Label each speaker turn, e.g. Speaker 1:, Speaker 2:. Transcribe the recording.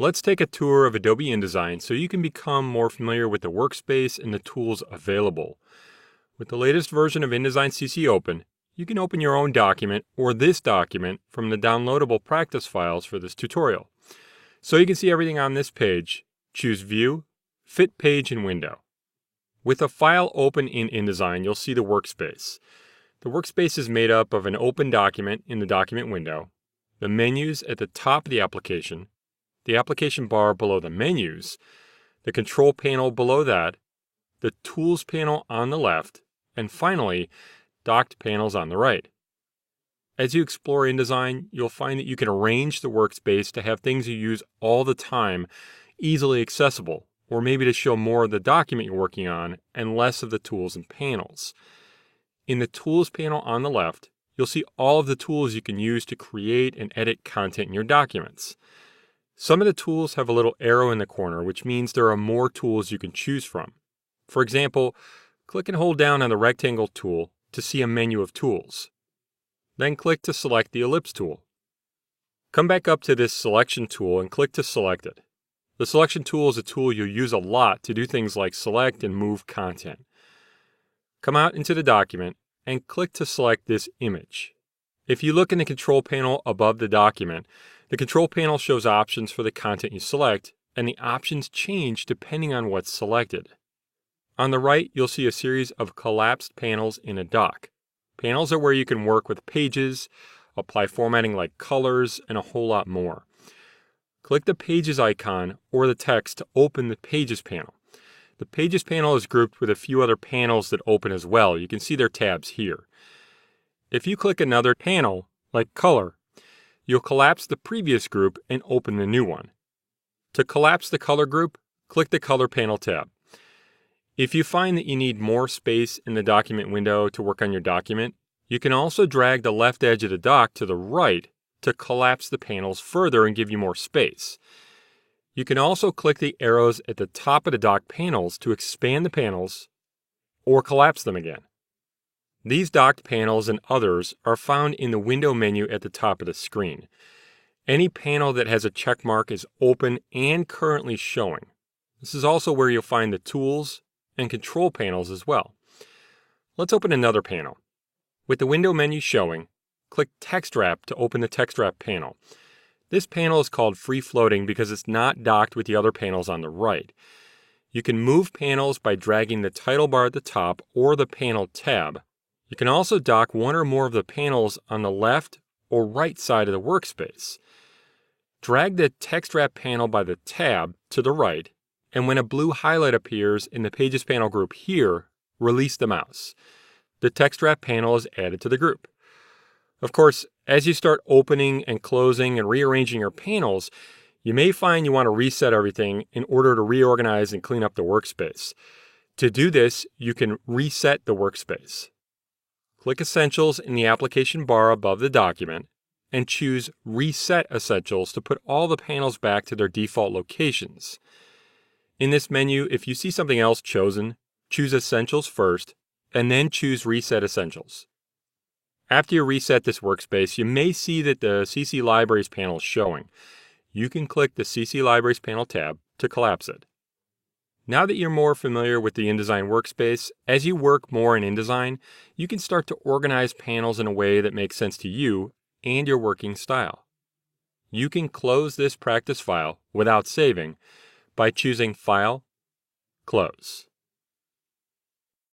Speaker 1: Let's take a tour of Adobe InDesign so you can become more familiar with the workspace and the tools available. With the latest version of InDesign CC Open, you can open your own document or this document from the downloadable practice files for this tutorial. So you can see everything on this page, choose View, Fit Page and Window. With a file open in InDesign, you'll see the workspace. The workspace is made up of an open document in the document window, the menus at the top of the application bar below the menus, the control panel below that, the tools panel on the left, and finally, docked panels on the right. As you explore InDesign, you'll find that you can arrange the workspace to have things you use all the time easily accessible, or maybe to show more of the document you're working on and less of the tools and panels. In the tools panel on the left, you'll see all of the tools you can use to create and edit content in your documents. Some of the tools have a little arrow in the corner, which means there are more tools you can choose from. For example, click and hold down on the rectangle tool to see a menu of tools. Then click to select the ellipse tool. Come back up to this selection tool and click to select it. The selection tool is a tool you'll use a lot to do things like select and move content. Come out into the document and click to select this image. If you look in the control panel above the document, the control panel shows options for the content you select, and the options change depending on what's selected. On the right, you'll see a series of collapsed panels in a dock. Panels are where you can work with pages, apply formatting like colors, and a whole lot more. Click the Pages icon or the text to open the Pages panel. The Pages panel is grouped with a few other panels that open as well. You can see their tabs here. If you click another panel, like Color, you'll collapse the previous group and open the new one. To collapse the color group, click the Color panel tab. If you find that you need more space in the document window to work on your document, you can also drag the left edge of the dock to the right to collapse the panels further and give you more space. You can also click the arrows at the top of the dock panels to expand the panels or collapse them again. These docked panels and others are found in the window menu at the top of the screen. Any panel that has a check mark is open and currently showing. This is also where you'll find the tools and control panels as well. Let's open another panel. With the window menu showing, click Text Wrap to open the Text Wrap panel. This panel is called Free Floating because it's not docked with the other panels on the right. You can move panels by dragging the title bar at the top or the Panel tab. You can also dock one or more of the panels on the left or right side of the workspace. Drag the Text Wrap panel by the tab to the right, and when a blue highlight appears in the Pages panel group here, release the mouse. The Text Wrap panel is added to the group. Of course, as you start opening and closing and rearranging your panels, you may find you want to reset everything in order to reorganize and clean up the workspace. To do this, you can reset the workspace. Click Essentials in the application bar above the document and choose Reset Essentials to put all the panels back to their default locations. In this menu, if you see something else chosen, choose Essentials first and then choose Reset Essentials. After you reset this workspace, you may see that the CC Libraries panel is showing. You can click the CC Libraries panel tab to collapse it. Now that you're more familiar with the InDesign workspace, as you work more in InDesign, you can start to organize panels in a way that makes sense to you and your working style. You can close this practice file without saving by choosing File, Close.